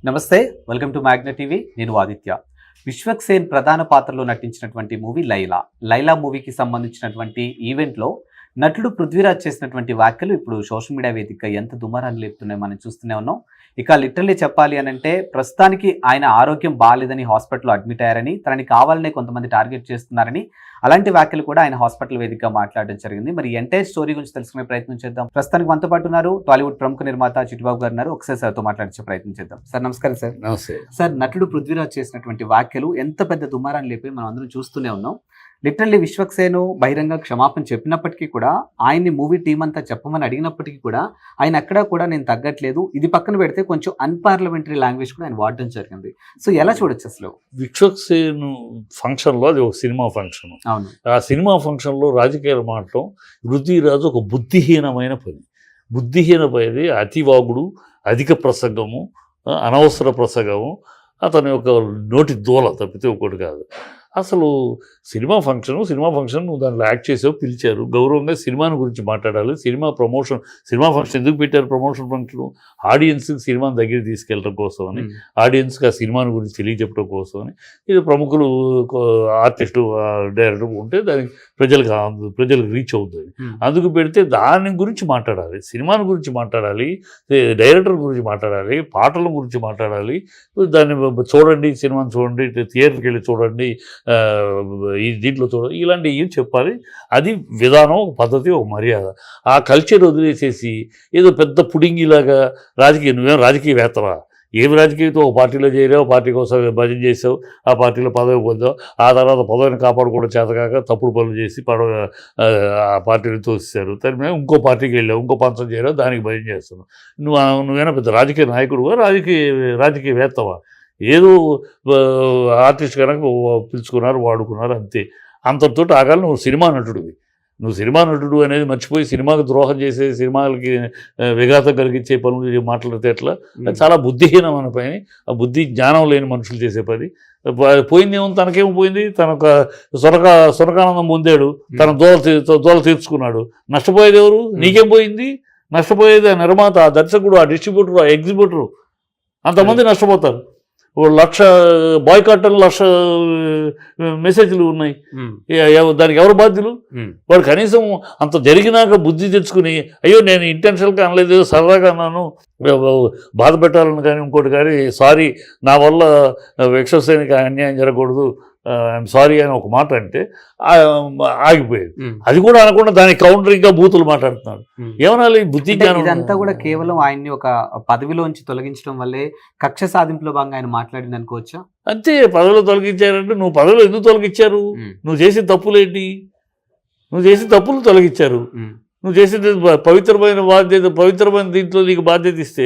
నమస్తే, welcome to Magna TV. నేను ఆదిత్య. విశ్వక్ సేన్ ప్రధాన పాత్రలో నటించినటువంటి మూవీ లైలా. లైలా మూవీకి సంబంధించినటువంటి ఈవెంట్లో నటుడు పృథ్వీరాజ్ చేసినటువంటి వ్యాఖ్యలు ఇప్పుడు సోషల్ మీడియా వేదికగా ఎంత దుమారాన్ని లేపుతున్నాయో మనం చూస్తూనే ఉన్నాం. ఇక లిటరల్లీ చెప్పాలి అని అంటే ప్రస్తుతానికి ఆయన ఆరోగ్యం బాగాలేదని హాస్పిటల్లో అడ్మిట్ అయ్యారని, తనని కావాలనే కొంతమంది టార్గెట్ చేస్తున్నారని, అలాంటి వ్యాఖ్యలు కూడా ఆయన హాస్పిటల్ వేదికగా మాట్లాడడం జరిగింది. మరి ఎంటైర్ స్టోరీ గురించి తెలుసుకునే ప్రయత్నం చేద్దాం. ప్రస్తుతానికి మనతో పాటు ఉన్నారు టాలీవుడ్ ప్రముఖ నిర్మాత చిట్టిబాబు గారు ఉన్నారు. ఒకసారి సార్తో మాట్లాడించే ప్రయత్నం చేద్దాం. సార్ నమస్కారం. సార్ నమస్తే సార్. నటుడు పృథ్వీరాజ్ చేసినటువంటి వ్యాఖ్యలు ఎంత పెద్ద దుమారాన్ని లేపి మనం అందరం చూస్తూనే ఉన్నాం. లిటరల్లీ విశ్వక్ సేన్ బహిరంగ క్షమాపణ చెప్పినప్పటికీ కూడా, ఆయన్ని మూవీ టీం అంతా చెప్పమని అడిగినప్పటికీ కూడా ఆయన అక్కడ కూడా నేను తగ్గట్లేదు, ఇది పక్కన పెడితే కొంచెం అన్పార్లమెంటరీ లాంగ్వేజ్ కూడా ఆయన వాడడం జరిగింది. సో ఎలా చూడొచ్చు అసలు? విశ్వక్ సేన్ ఫంక్షన్లో అది ఒక సినిమా ఫంక్షన్. అవును, ఆ సినిమా ఫంక్షన్లో రాజకీయాలు మాట్లాడటం పృథ్వీరాజు ఒక బుద్ధిహీనమైన పని. బుద్ధిహీనమైనది అతివాగుడు, అధిక ప్రసంగము, అనవసర ప్రసంగము, అతని యొక్క నోటి దూల తప్పితే ఒకటి కాదు. అసలు సినిమా ఫంక్షన్ నువ్వు దాంట్లో యాక్ట్ చేసావు, పిలిచారు, గౌరవంగా సినిమాని గురించి మాట్లాడాలి. సినిమా ఫంక్షన్ ఎందుకు పెట్టారు? ప్రమోషన్ ఫంక్షన్ ఆడియన్స్కి సినిమాని దగ్గర తీసుకెళ్ళడం కోసం అని, ఆడియన్స్కి ఆ సినిమాని గురించి తెలియజెప్పడం కోసం అని. ఇది ప్రముఖులు, ఆర్టిస్టు, డైరెక్టర్ ఉంటే దానికి ప్రజలకు రీచ్ అవుతుంది. అందుకు పెడితే దాని గురించి మాట్లాడాలి, సినిమాని గురించి మాట్లాడాలి, డైరెక్టర్ గురించి మాట్లాడాలి, పాటల గురించి మాట్లాడాలి. దాన్ని చూడండి, సినిమాని చూడండి, థియేటర్కి వెళ్ళి చూడండి, ఈ దీంట్లో చూడ, ఇలాంటివి చెప్పాలి. అది విధానం, ఒక పద్ధతి, ఒక మర్యాద. ఆ కల్చర్ వదిలేసేసి ఏదో పెద్ద పుడింగిలాగా నువ్వేం రాజకీయవేత్తవా? ఏమి రాజకీయంతో ఒక పార్టీలో చేరావు, పార్టీ కోసం భజన చేసావు, ఆ పార్టీలో పదవి పొందావు, ఆ తర్వాత పదవిని కాపాడుకోవడం చేతకాక తప్పుడు పనులు చేసి ఆ పార్టీని తోసేశారు. దాని మేము ఇంకో పార్టీకి వెళ్ళావు, ఇంకో పంచం చేరావు, దానికి భజన చేస్తున్నావు. నువ్వేనా పెద్ద రాజకీయ నాయకుడువా, రాజకీయవేత్తవా? ఏదో ఆర్టిస్ట్ కనుక పిలుచుకున్నారు, వాడుకున్నారు, అంతే. అంతటితో ఆగాలి. నువ్వు సినిమా నటుడు అనేది మర్చిపోయి సినిమాకి ద్రోహం చేసే, సినిమాలకి విఘాతం కలిగించే పనులు మాట్లాడితే ఎట్లా? చాలా బుద్ధిహీనమైన పని, ఆ బుద్ధి జ్ఞానం లేని మనుషులు చేసే పని. పోయిందేమో, తనకేమో పోయింది, తనొక సురకానందం పొందాడు, తన దోల తీర్చుకున్నాడు. నష్టపోయేది ఎవరు? నీకేం పోయింది? నష్టపోయేది ఆ నిర్మాత, ఆ దర్శకుడు, ఆ డిస్ట్రిబ్యూటర్, ఆ ఎగ్జిబ్యూటరు. అంతమంది నష్టపోతారు. 1,00,000 బాయ్కాట్, 1,00,000 మెసేజ్లు ఉన్నాయి. దానికి ఎవరు బాధ్యులు? వాడు కనీసం అంత జరిగినాక బుద్ధి తెచ్చుకుని, అయ్యో నేను ఇంటెన్షన్గా అనలేదు, సరదాగా అన్నాను, బాధ పెట్టాలని కానీ ఇంకోటి కానీ, సారీ, నా వల్ల విశ్వక్ సేన్కి అన్యాయం జరగకూడదు, ఐఎమ్ సారీ అని ఒక మాట అంటే ఆగిపోయేది. అది కూడా అనకుండా దానికి కౌంటరింగ్గా బూతులు మాట్లాడుతున్నాడు. ఏమనాలి? బుద్ధి జ్ఞానం. ఇదంతా కూడా కేవలం ఆయన్ని ఒక పదవిలోంచి తొలగించడం వల్లే కక్ష సాధింపులో భాగంగా ఆయన మాట్లాడింది అనుకోవచ్చా? అంతే. పదవిలో తొలగించారంటే, నువ్వు పదవిలో ఎందుకు తొలగించారు? నువ్వు చేసిన తప్పులేంటి? నువ్వు చేసిన తప్పులు తొలగించారు. నువ్వు చేసేది పవిత్రమైన దీంట్లో నీకు బాధ్యత ఇస్తే,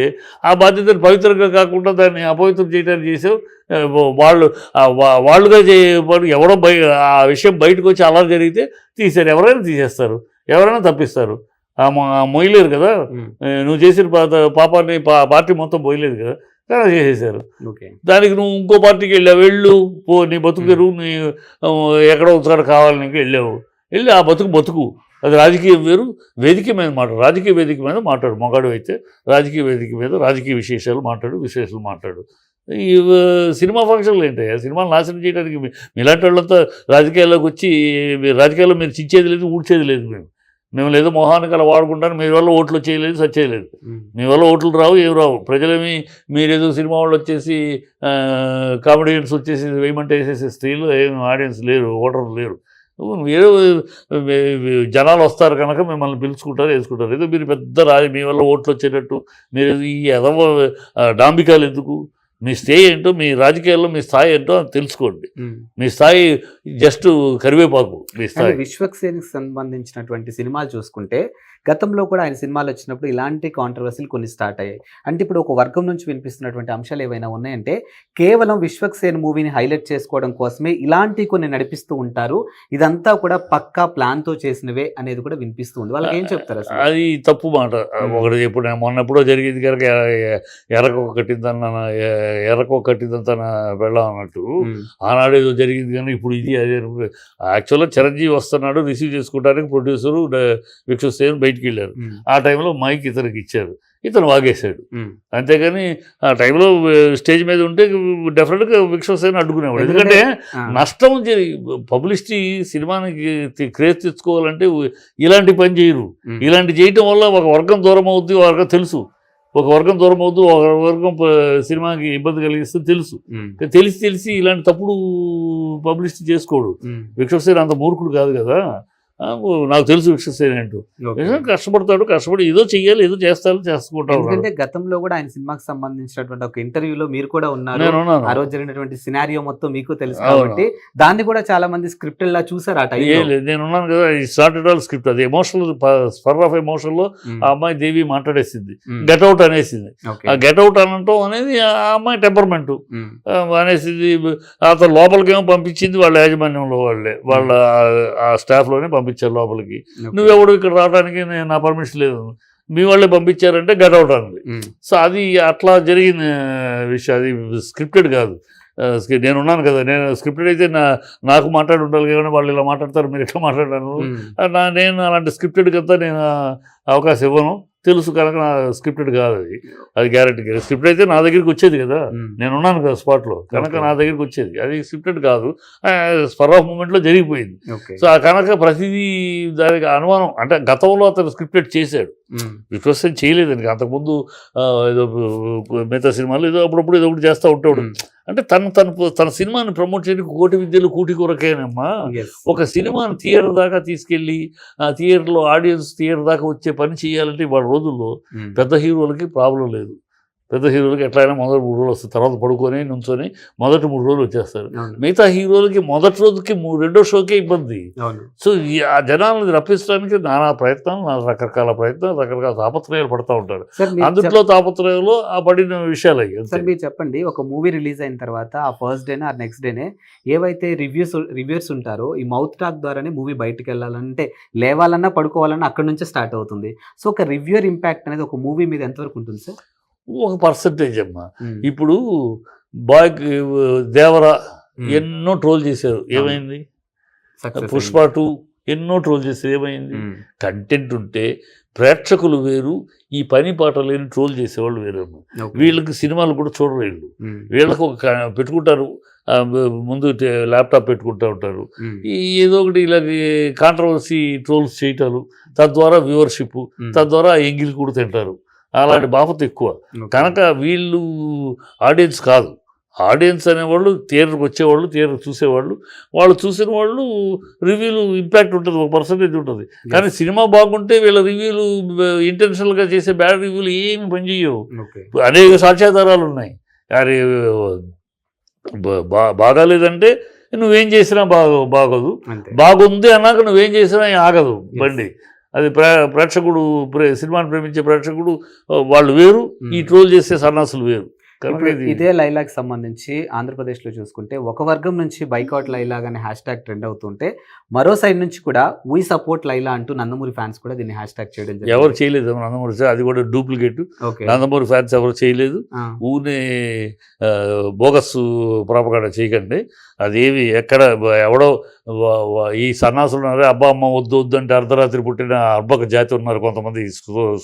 ఆ బాధ్యతను పవిత్రంగా కాకుండా దాన్ని అపవిత్రం చేయడానికి చేసావు. వాళ్ళుగా ఎవరో ఆ విషయం బయటకు వచ్చి అలా జరిగితే తీశారు. ఎవరైనా తీసేస్తారు, ఎవరైనా తప్పిస్తారు. మొయ్యలేరు కదా. నువ్వు చేసిన పాపాన్ని పార్టీ మొత్తం పోయలేదు కదా, కానీ చేసేసారు. దానికి నువ్వు ఇంకో పార్టీకి వెళ్ళు, నీ బతుకు తెరువు, నీ ఎక్కడో ఒకసారి కావాలి నీకు వెళ్ళి ఆ బతుకు. అది రాజకీయం వేరు, వేదిక మీద రాజకీయ వేదిక మీద మాట్లాడు. మగాడు అయితే రాజకీయ వేదిక మీద రాజకీయ విశేషాలు మాట్లాడు. ఈ సినిమా ఫంక్షన్లు ఏంటయ్యా? సినిమాలు నాశనం చేయడానికి మీలాంటి వాళ్ళంతా రాజకీయాల్లోకి వచ్చి, రాజకీయాల్లో మీరు చించేది లేదు, ఊడ్చేది లేదు. మేము లేదో మొహానికి అలా వాడుకుంటాను. మీ వల్ల ఓట్లు వచ్చేయలేదు, సచ్చేయలేదు. మీ వల్ల ఓట్లు రావు, ఏం రావు. ప్రజలేమి మీరేదో సినిమా వాళ్ళు వచ్చేసి, కామెడియన్స్ వచ్చేసి వేయమంటే వేసేసే స్త్రీలు ఏం ఆడియన్స్ లేరు, ఓటర్లు లేరు. ఏదో జనాలు వస్తారు కనుక మిమ్మల్ని పిలుచుకుంటారు, వేసుకుంటారు. ఏదో మీరు పెద్ద మీ వల్ల ఓట్లు వచ్చేటట్టు మీరు ఈ ఎదవ డాంబికాలు ఎందుకు? మీ స్థాయి ఏంటో, మీ రాజకీయాల్లో మీ స్థాయి ఏంటో తెలుసుకోండి. మీ స్థాయి జస్ట్ కరివేపాకు. మీ స్థాయి. విశ్వక్ సేన్కి సంబంధించినటువంటి సినిమాలు చూసుకుంటే, గతంలో కూడా ఆయన సినిమాలు వచ్చినప్పుడు ఇలాంటి కాంట్రవర్సీలు కొన్ని స్టార్ట్ అయ్యాయి. అంటే ఇప్పుడు ఒక వర్గం నుంచి వినిపిస్తున్నటువంటి అంశాలు ఏవైనా ఉన్నాయంటే, కేవలం విశ్వక్ సేన్ మూవీని హైలైట్ చేసుకోవడం కోసమే ఇలాంటి కొన్ని నడిపిస్తూ ఉంటారు, ఇదంతా కూడా పక్కా ప్లాన్తో చేసినవే అనేది కూడా వినిపిస్తూ ఉంది. వాళ్ళకి ఏం చెప్తారు? అది తప్పు మాట. ఒకటి ఇప్పుడు మొన్నెప్పుడో జరిగింది కనుక ఎర్రకో కట్టిందని తన వెళ్ళాం అన్నట్టు, ఆనాడేదో జరిగింది కానీ ఇప్పుడు ఇది అదే. యాక్చువల్గా చిరంజీవి వస్తున్నాడు, రిసీవ్ చేసుకోవడానికి ప్రొడ్యూసరు విశ్వక్ సేన్ బయటికి వెళ్ళారు. ఆ టైంలో మైక్ ఇతనికి ఇచ్చారు, ఇతను వాగేశాడు. అంతేగాని ఆ టైంలో స్టేజ్ మీద ఉంటే డెఫినెట్గా విశ్వసేన అడ్డుకునేవాడు. ఎందుకంటే నష్టం పబ్లిసిటీ సినిమానికి క్రేజ్ తెచ్చుకోవాలంటే ఇలాంటి పని చేయరు. ఇలాంటి చేయటం వల్ల ఒక వర్గం దూరం అవుద్ది, ఒక వర్గం తెలుసు, ఒక వర్గం దూరం అవుద్దు, ఒక వర్గం సినిమాకి ఇబ్బంది కలిగిస్తుంది తెలుసు. తెలిసి ఇలాంటి తప్పుడు పబ్లిసిటీ చేసుకోడు. విశ్వసేన అంత మూర్ఖుడు కాదు కదా. నాకు తెలుసు విశ్వసేన ఏంటో. కష్టపడి ఏదో చెయ్యాలి, ఏదో చేసుకుంటారు. ఎందుకంటే గతంలో కూడా ఆయన సినిమాకి సంబంధించినటువంటి ఒక ఇంటర్వ్యూలో మీరు కూడా ఉన్నారు. ఆ రోజు జరిగినటువంటి సినారియో మొత్తం మీకు తెలుసు కాబట్టి దాన్ని కూడా చాలా మంది స్క్రిప్ట్ లా చూసారు. ఆ టైం నేను ఉన్నాను కదా, స్టార్టెడ్ ఆల్ స్క్రిప్ట్. అది ఎమోషనల్, స్పర్ ఆఫ్ ఎమోషన్ లో ఆ అమ్మాయి దేవి మాట్లాడేసింది, గెట్అవుట్ అనేసింది. ఆ గెట్అవుట్ అనటం అనేది ఆ అమ్మాయి టెంపర్మెంట్ అనేసింది. అతను లోపలికేమో పంపించింది వాళ్ళ యాజమాన్యంలో వాళ్ళ ఆ స్టాఫ్ లోనే పంపించారు లోపలికి. నువ్వెవడు ఇక్కడ రావడానికి నా పర్మిషన్ లేదు, మీ వాళ్ళే పంపించారంటే గెట్ అవుట్ అన్నది. సో అది అట్లా జరిగిన విషయం, అది స్క్రిప్టెడ్ కాదు. నేను ఉన్నాను కదా, నేను స్క్రిప్టెడ్ అయితే నాకు మాట్లాడి ఉండాలి కానీ వాళ్ళు ఇలా మాట్లాడతారు, మీరు ఎట్లా మాట్లాడాను. నేను అలాంటి స్క్రిప్టెడ్ కదా నేను అవకాశం ఇవ్వను, తెలుసు కనుక నా స్క్రిప్టెడ్ కాదు. అది గ్యారెంటీ. స్క్రిప్ట్ అయితే నా దగ్గరికి వచ్చేది కదా, నేను ఉన్నాను కదా స్పాట్లో, కనుక నా దగ్గరికి వచ్చేది. అది స్క్రిప్టెడ్ కాదు, స్పర్ ఆఫ్ మూమెంట్లో జరిగిపోయింది. సో ఆ కనుక ప్రతిదీ దానికి అనుమానం. అంటే గతంలో అతను స్క్రిప్టెడ్ చేశాడు, విశ్వసం చేయలేదండి. అంతకుముందు ఏదో మిగతా సినిమాలు ఏదో అప్పుడప్పుడు ఏదో ఒకటి చేస్తూ ఉంటాడు. అంటే తన సినిమాని ప్రమోట్ చేయడానికి కోటి విద్యలు కూటి కొరకేనమ్మా. ఒక సినిమాని థియేటర్ దాకా తీసుకెళ్ళి ఆ థియేటర్లో థియేటర్ దాకా వచ్చే పని చేయాలంటే వాళ్ళ రోజుల్లో పెద్ద హీరోలకి ప్రాబ్లం లేదు. పెద్ద హీరోలకి ఎట్లయినా మొదటి 3 రోజులు వస్తుంది, తర్వాత పడుకొని నుంచొని మొదటి 3 రోజులు వచ్చేస్తారు. మిగతా హీరోలకి మొదటి రోజుకి రెండో షోకే ఇబ్బంది. సో ఆ జనాలను రప్పించడానికి నానా ప్రయత్నాలు, రకరకాల ప్రయత్నాలు, రకరకాల తాపత్రయాలు పడుతూ ఉంటారు. అందులో తాపత్రయంలో ఆ పడిన విషయాలు అయ్యి. సార్ మీరు చెప్పండి, ఒక మూవీ రిలీజ్ అయిన తర్వాత ఆ ఫస్ట్ డేనే ఆ నెక్స్ట్ డేనే ఏవైతే రివ్యూస్ ఉంటారో ఈ మౌత్ టాక్ ద్వారానే మూవీ బయటకు వెళ్ళాలంటే లేవాలన్నా పడుకోవాలన్నా అక్కడ నుంచే స్టార్ట్ అవుతుంది. సో ఒక రివ్యూర్ ఇంపాక్ట్ అనేది ఒక మూవీ మీద ఎంతవరకు ఉంటుంది సార్? ఒక పర్సంటేజ్ అమ్మా. ఇప్పుడు బాయ్ దేవరా ఎన్నో ట్రోల్ చేశారు, ఏమైంది? పుష్ప 2 ఎన్నో ట్రోల్ చేశారు, ఏమైంది? కంటెంట్ ఉంటే ప్రేక్షకులు వేరు, ఈ పని పాట లేని ట్రోల్ చేసేవాళ్ళు వేరమ్మా. వీళ్ళకి సినిమాలు కూడా చూడరు. వీళ్ళకు ఒక పెట్టుకుంటారు, ముందు ల్యాప్టాప్ పెట్టుకుంటూ ఉంటారు, ఏదో ఒకటి ఇలాగ కాంట్రవర్సీ ట్రోల్స్ చేయటాలు, తద్వారా వ్యూవర్షిప్, తద్వారా ఎంగిల్ కూడా తింటారు. అలాంటి బాపత ఎక్కువ. కనుక వీళ్ళు ఆడియన్స్ కాదు. ఆడియన్స్ అనేవాళ్ళు థియేటర్కి వచ్చేవాళ్ళు, థియేటర్ చూసేవాళ్ళు, వాళ్ళు చూసిన వాళ్ళు రివ్యూలు ఇంపాక్ట్ ఉంటుంది, ఒక పర్సంటేజ్ ఉంటుంది. కానీ సినిమా బాగుంటే వీళ్ళ రివ్యూలు ఇంటెన్షనల్గా చేసే బ్యాడ్ రివ్యూలు ఏమి పనిచేయవు. అనేక సాక్ష్యాధారాలు ఉన్నాయి. అది బాగాలేదంటే నువ్వేం చేసినా బాగోదు, బాగుంది అన్నాక నువ్వేం చేసినా ఆగదు బండి. అది ప్రేక్షకుడు, సినిమాని ప్రేమించే ప్రేక్షకుడు వాళ్ళు వేరు, ఈ ట్రోల్ చేసే సన్నాసులు వేరు. ఇదే లైలాకి సంబంధించి ఆంధ్రప్రదేశ్లో చూసుకుంటే ఒక వర్గం నుంచి బైకాట్ లైలాగ్ అనే హ్యాష్ ట్యాగ్ ట్రెండ్ అవుతుంటే మరో సైడ్ నుంచి కూడా వీ సపోర్ట్ లైలా అంటూ నందమూరి ఫ్యాన్స్ కూడా దీన్ని హ్యాష్ ట్యాగ్ చేయడం జరిగింది. ఎవరు చేయలేదు నందమూరి, అది కూడా డూప్లికేట్. నందమూరి ఫ్యాన్స్ ఎవరు చేయలేదు. ఊనే బోగస్ ప్రాపగాండా చేయకండి. అదేవి ఎక్కడ ఎవడో ఈ సన్నాసులు ఉన్నారే, అబ్బా అమ్మ వద్దు వద్దు అంటే అర్ధరాత్రి పుట్టిన అర్బక జాతి ఉన్నారు కొంతమంది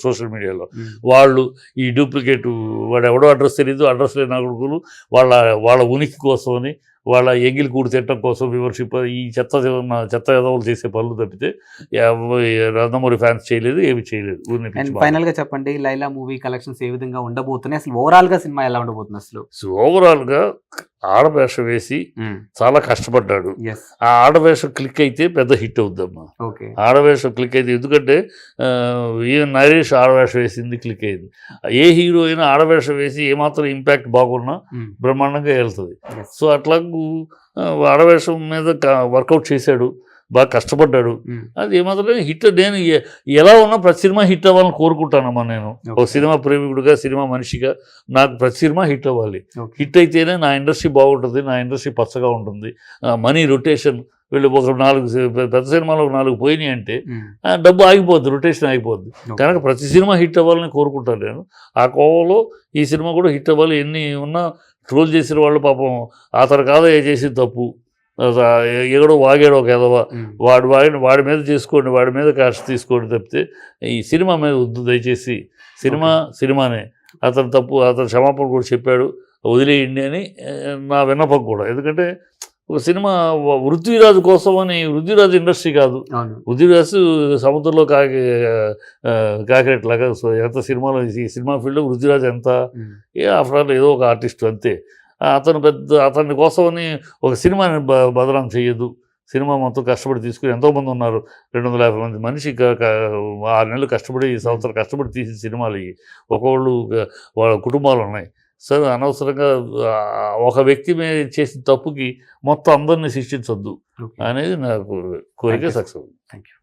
సోషల్ మీడియాలో. వాళ్ళు ఈ డూప్లికేట్, వాడు ఎవడో అడ్రస్ తెలియదు, అడ్రస్ లేని కొడుకులు వాళ్ళ ఉనికి కోసమని, వాళ్ళ ఎంగిల్ కూడి తిట్టడం కోసం విమర్శింప ఈ చెత్త ఎదవులు చేసే పనులు తప్పితే నందమూరి ఫ్యాన్స్ చేయలేదు, ఏమి చేయలేదు. ఫైనల్ గా చెప్పండి, లైలా మూవీ కలెక్షన్స్ ఏ విధంగా ఉండబోతున్నాయి, అసలు ఓవరాల్ గా సినిమా ఎలా ఉండబోతుంది? అసలు ఓవరాల్ గా ఆడవేషం వేసి చాలా కష్టపడ్డాడు. ఆ ఆడవేషం క్లిక్ అయితే పెద్ద హిట్ అవుద్దమ్మా. ఆడవేషం క్లిక్ అయితే, ఎందుకంటే నరేష్ ఆడవేషం వేసింది, క్లిక్ అయింది. ఏ హీరో అయినా ఆడవేషం వేసి ఏమాత్రం ఇంపాక్ట్ బాగున్నా బ్రహ్మాండంగా వెళ్తుంది. సో అట్లా ఆడవేషం మీద వర్కౌట్ చేశాడు, బాగా కష్టపడ్డాడు. అది ఏమాత్రం హిట్. నేను ఎలా ఉన్నా ప్రతి సినిమా హిట్ అవ్వాలని కోరుకుంటానమ్మా. నేను ఒక సినిమా ప్రేమికుడిగా, సినిమా మనిషిగా నాకు ప్రతి సినిమా హిట్ అవ్వాలి. హిట్ అయితేనే నా ఇండస్ట్రీ బాగుంటుంది, నా ఇండస్ట్రీ పచ్చగా ఉంటుంది. మనీ రొటేషన్, వీళ్ళు ఒక 4 పెద్ద సినిమాలు 4 పోయినాయి అంటే డబ్బు ఆగిపోద్ది, రొటేషన్ ఆగిపోద్ది. కనుక ప్రతి సినిమా హిట్ అవ్వాలని కోరుకుంటాను నేను. ఆ కోవలో ఈ సినిమా కూడా హిట్ అవ్వాలి. ఎన్ని ఉన్నా ట్రోల్ చేసిన వాళ్ళు పాపం అతను కాదా చేసి తప్పు, ఎగడో వాగాడు ఒక ఎదవ, వాడి మీద చేసుకోండి, వాడి మీద కాస్ట్ తీసుకోండి తప్పితే ఈ సినిమా మీద వద్దు దయచేసి. సినిమానే, అతను క్షమాపణ కూడా చెప్పాడు, వదిలేయండి అని నా విన్నపం కూడా. ఎందుకంటే ఒక సినిమా పృథ్వీరాజు కోసం అని, పృథ్వీరాజు ఇండస్ట్రీ కాదు, పృథ్వీరాజు సముద్రంలో కాకిరెట్లాగా. సో ఎంత సినిమాలో, ఈ సినిమా ఫీల్డ్లో పృథ్వీరాజు ఎంత, ఆఫ్టర్ ఆల్ ఏదో ఒక ఆర్టిస్ట్ అంతే. అతని కోసమని ఒక సినిమాని బదనాం చేయొద్దు. సినిమా మొత్తం కష్టపడి తీసుకుని ఎంతోమంది ఉన్నారు, 250 మంది మనిషి 6 నెలలు కష్టపడి, సంవత్సరం కష్టపడి తీసిన సినిమాలు ఇవి. ఒక్కొక్కళ్ళు వాళ్ళ కుటుంబాలు ఉన్నాయి. సరే, అనవసరంగా ఒక వ్యక్తి మీద చేసిన తప్పుకి మొత్తం అందరినీ శిక్షించొద్దు అనేది నాకు కోరిక. సక్సెస్. Thank you.